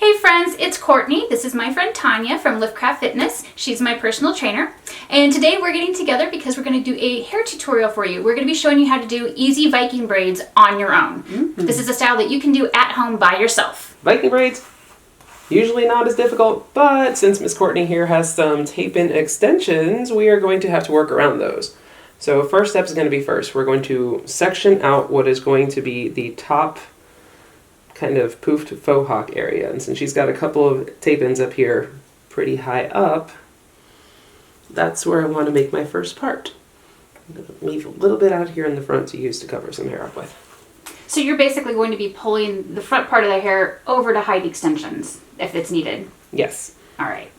Hey friends, it's Courtney. This is my friend Tania from Liftcraft Fitness. She's my personal trainer. And today we're getting together because we're going to do a hair tutorial for you. We're going to be showing you how to do easy Viking braids on your own. This is a style that you can do at home by yourself. Viking braids, usually not as difficult, but since Miss Courtney here has some tape-in extensions, we are going to have to work around those. So first step is going to be first. We're going to section out what is going to be the top kind of poofed faux hawk area. And since she's got a couple of tape-ins up here pretty high up, that's where I want to make my first part. I'm going to leave a little bit out here in the front to use to cover some hair up with. So you're basically going to be pulling the front part of the hair over to hide extensions if it's needed. Yes. All right.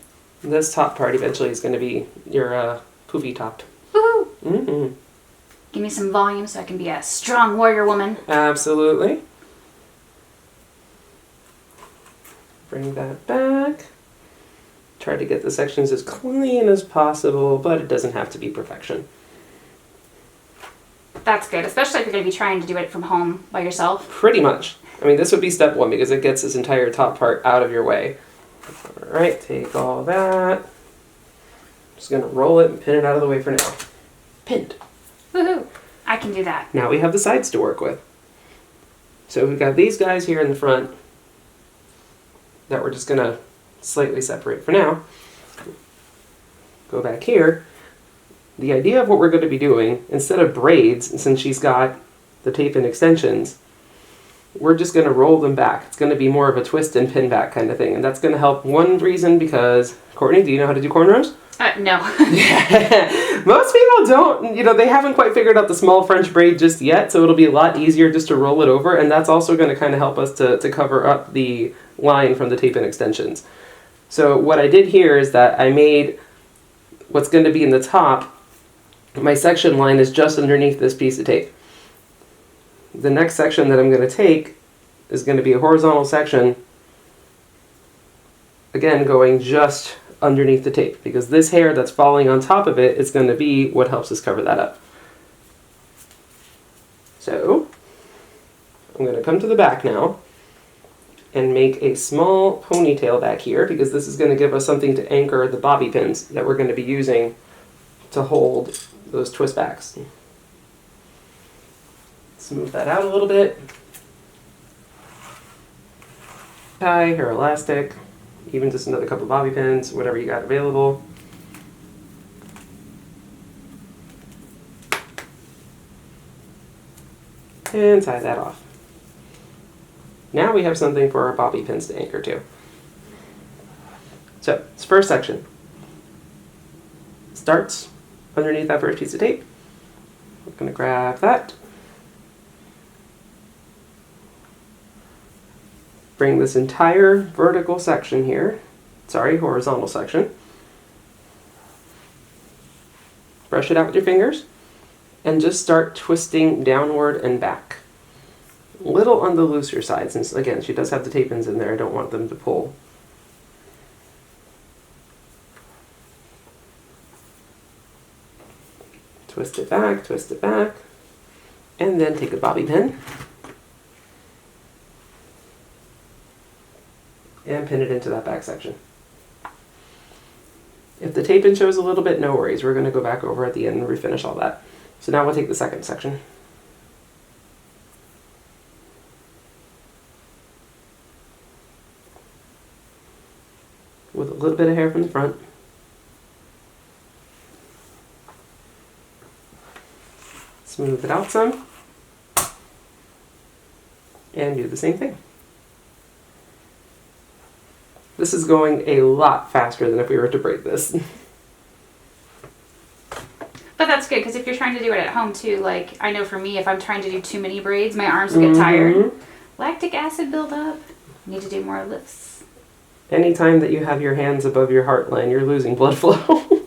This top part eventually is going to be your poofy topped. Woohoo! Mm-hmm. Give me some volume so I can be a strong warrior woman. Absolutely. Bring that back. Try to get the sections as clean as possible, but it doesn't have to be perfection. That's good, especially if you're going to be trying to do it from home by yourself. Pretty much. I mean, this would be step one because it gets this entire top part out of your way. All right, take all that. Just going to roll it and pin it out of the way for now. Pinned. Woohoo! I can do that. Now we have the sides to work with. So we've got these guys here in the front that we're just going to slightly separate for now. Go back here. The idea of what we're going to be doing, instead of braids, since she's got the tape-in extensions, we're just going to roll them back. It's going to be more of a twist and pin back kind of thing. And that's going to help, one reason, because, Courtney, do you know how to do cornrows? No. Most people don't, they haven't quite figured out the small French braid just yet, so it'll be a lot easier just to roll it over, and that's also going to kind of help us to cover up the line from the tape-in extensions. So what I did here is that I made what's going to be in the top, my section line is just underneath this piece of tape. The next section that I'm going to take is going to be a horizontal section, again going just underneath the tape, because this hair that's falling on top of it is going to be what helps us cover that up. So I'm going to come to the back now and make a small ponytail back here, because this is going to give us something to anchor the bobby pins that we're going to be using to hold those twist backs. Smooth that out a little bit. Tie, hair elastic, even just another couple of bobby pins, whatever you got available. And tie that off. Now we have something for our bobby pins to anchor to. So, this first section starts underneath that first piece of tape. We're going to grab that. Bring this entire vertical section here, horizontal section. Brush it out with your fingers and just start twisting downward and back. A little on the looser side, since again, she does have the tape-ins in there. I don't want them to pull. Twist it back, and then take a bobby pin and pin it into that back section. If the tape-in shows a little bit, no worries. We're going to go back over at the end and refinish all that. So now we'll take the second section. With a little bit of hair from the front. Smooth it out some. And do the same thing. This is going a lot faster than if we were to braid this. But that's good, because if you're trying to do it at home too, like I know for me, if I'm trying to do too many braids, my arms will get tired. Lactic acid buildup. Need to do more lifts. Anytime that you have your hands above your heart line, you're losing blood flow.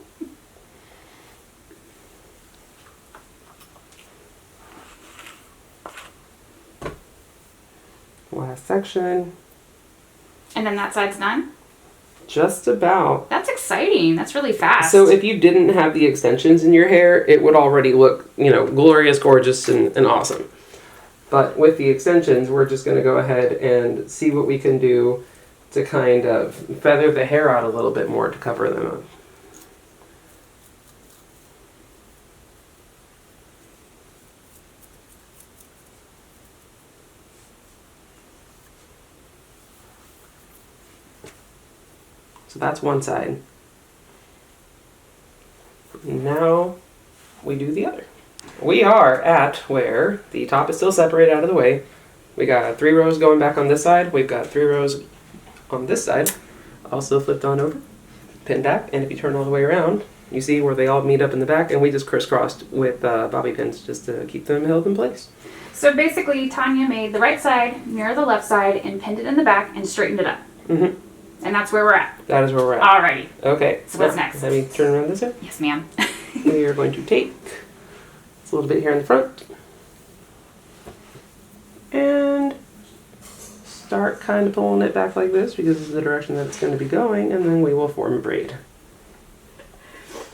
Last section. And then that side's done? Just about. That's exciting. That's really fast. So if you didn't have the extensions in your hair, it would already look, glorious, gorgeous, and awesome. But with the extensions, we're just going to go ahead and see what we can do to kind of feather the hair out a little bit more to cover them up. So that's one side. Now we do the other. We are at where the top is still separated out of the way. We got 3 rows going back on this side. We've got 3 rows on this side. Also flipped on over, pinned back, and if you turn all the way around, you see where they all meet up in the back, and we just crisscrossed with bobby pins just to keep them held in place. So basically, Tania made the right side mirror the left side and pinned it in the back and straightened it up. Mm-hmm. And that's where we're at. That is where we're at. Alrighty. Okay. So what's now, next? Let me turn around this way. Yes, ma'am. We are going to take a little bit here in the front and start kind of pulling it back like this because this is the direction that it's going to be going, and then we will form a braid.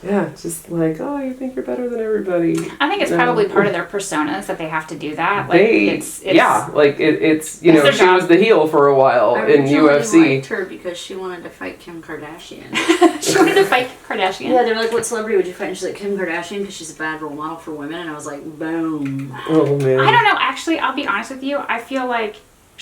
Yeah, it's just like, oh, you think you're better than everybody. I think it's probably part of their personas that they have to do that. Like, it's yeah, like it's you know, their she job. was the heel for a while I in originally UFC. liked her because she wanted to fight Kim Kardashian. She wanted to fight Kardashian. Yeah, they're like, what celebrity would you fight? And she's like, Kim Kardashian, because she's a bad role model for women. And I was like, boom. Oh man. I don't know. Actually, I'll be honest with you. I feel like,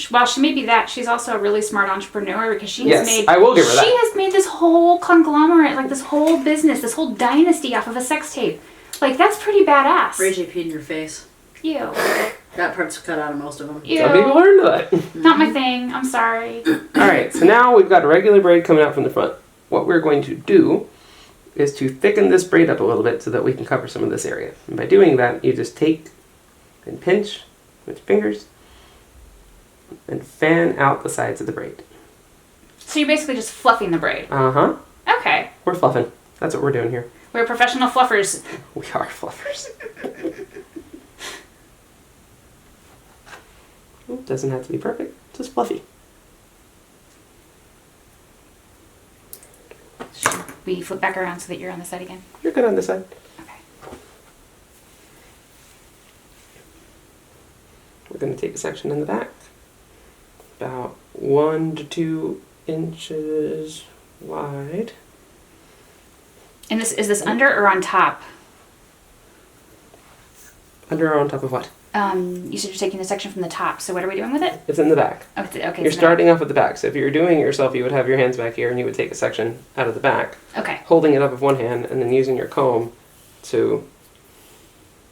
while she may be that, she's also a really smart entrepreneur because she has made. I will give her that. She has made this whole conglomerate, like this whole business, this whole dynasty off of a sex tape. Like, that's pretty badass. Ray J peed in your face. Ew. That part's cut out of most of them. Ew. Some people learn that. Not my thing. I'm sorry. Alright, so now we've got a regular braid coming out from the front. What we're going to do is to thicken this braid up a little bit so that we can cover some of this area. And by doing that, you just take and pinch with your fingers and fan out the sides of the braid. So you're basically just fluffing the braid. Uh-huh. Okay. We're fluffing. That's what we're doing here. We're professional fluffers. We are fluffers. It doesn't have to be perfect, just fluffy. Should we flip back around so that you're on the side again? You're good on this side. Okay. We're going to take a section in the back, about 1 to 2 inches wide. And is this under or on top? Under or on top of what? You said you're taking a section from the top, so what are we doing with it? It's in the back. Oh, okay. You're starting off at the back. So if you were doing it yourself, you would have your hands back here and you would take a section out of the back, Okay. holding it up with one hand and then using your comb to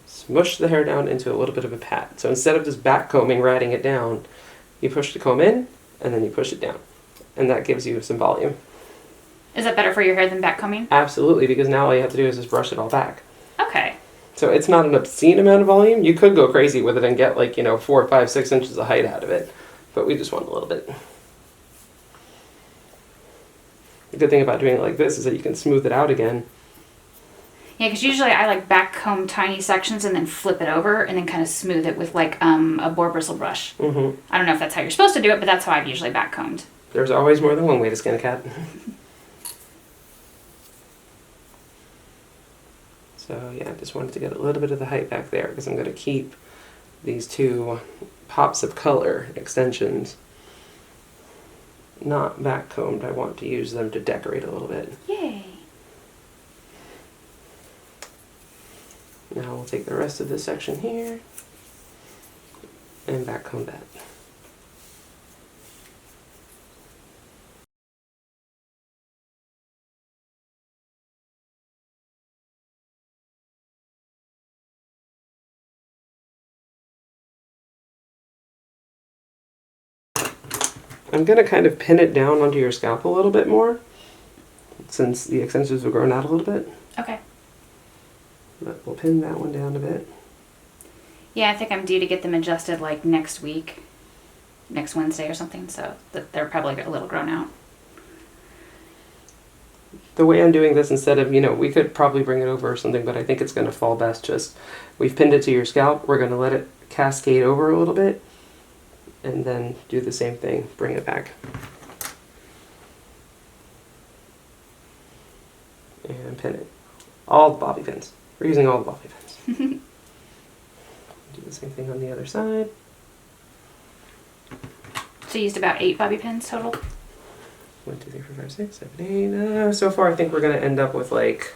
smush the hair down into a little bit of a pat. So instead of just back combing, ratting it down, you push the comb in and then you push it down. And that gives you some volume. Is that better for your hair than back combing? Absolutely, because now all you have to do is just brush it all back. Okay. So it's not an obscene amount of volume. You could go crazy with it and get 4, 5, 6 inches of height out of it. But we just want a little bit. The good thing about doing it like this is that you can smooth it out again. Yeah, because usually I like back comb tiny sections and then flip it over and then kind of smooth it with a boar bristle brush. Mm-hmm. I don't know if that's how you're supposed to do it, but that's how I've usually back combed. There's always more than one way to skin a cat. So yeah, I just wanted to get a little bit of the height back there because I'm going to keep these 2 pops of color extensions not back combed. I want to use them to decorate a little bit. Yay. Now we'll take the rest of this section here and back comb that. I'm going to kind of pin it down onto your scalp a little bit more since the extensions have grown out a little bit. Okay. But we'll pin that one down a bit. Yeah, I think I'm due to get them adjusted like next week, next Wednesday or something, so that they're probably a little grown out. The way I'm doing this, instead of, we could probably bring it over or something, but I think it's going to fall best just, we've pinned it to your scalp, we're going to let it cascade over a little bit, and then do the same thing, bring it back. And pin it. All the bobby pins. We're using all the bobby pins. Do the same thing on the other side. So you used about 8 bobby pins total? 1, 2, 3, 4, 5, 6, 7, 8. So far, I think we're going to end up with like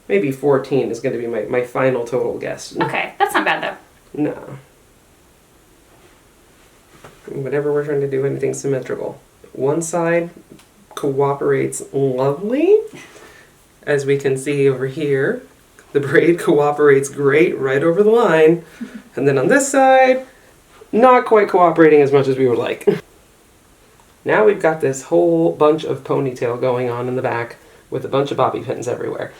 maybe 14 is going to be my final total guess. Okay, that's not bad though. No. Whatever we're trying to do, anything symmetrical. One side cooperates lovely. As we can see over here, the braid cooperates great right over the line. And then on this side, not quite cooperating as much as we would like. Now we've got this whole bunch of ponytail going on in the back with a bunch of bobby pins everywhere.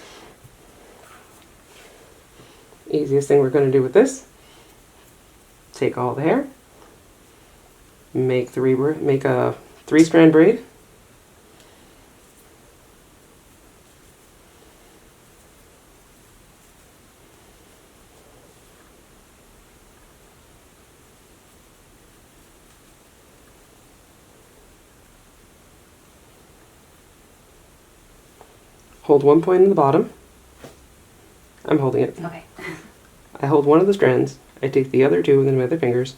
Easiest thing we're going to do with this, take all the hair, make a 3-strand braid. Hold one point in the bottom. I'm holding it. Okay. I hold one of the strands. I take the other two with my other fingers.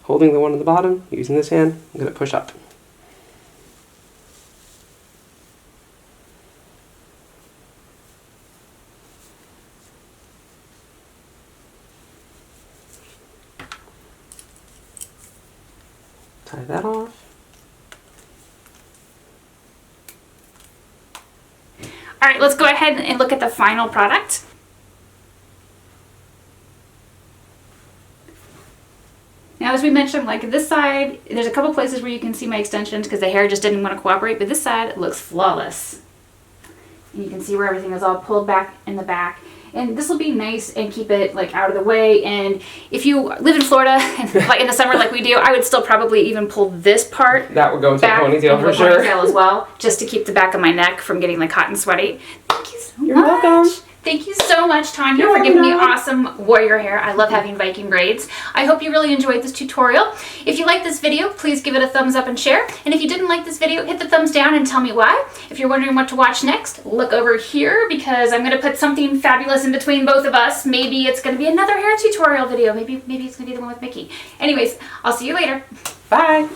Holding the one on the bottom, using this hand, I'm going to push up. Tie that off. All right, let's go ahead and look at the final product. Now, as we mentioned, like this side, there's a couple places where you can see my extensions because the hair just didn't want to cooperate, but this side looks flawless. And you can see where everything is all pulled back in the back. And this will be nice and keep it like out of the way. And if you live in Florida, and like in the summer like we do, I would still probably even pull this part That would go into a back ponytail into for a sure. ponytail as well, just to keep the back of my neck from getting like hot and sweaty. Thank you so You're much. welcome. Thank you so much, Tanya, You're for giving me welcome. awesome warrior hair. I love having Viking braids. I hope you really enjoyed this tutorial. If you like this video, please give it a thumbs up and share. And if you didn't like this video, hit the thumbs down and tell me why. If you're wondering what to watch next, look over here because I'm going to put something fabulous in between both of us. Maybe it's going to be another hair tutorial video. Maybe it's going to be the one with Mickey. Anyways, I'll see you later. Bye.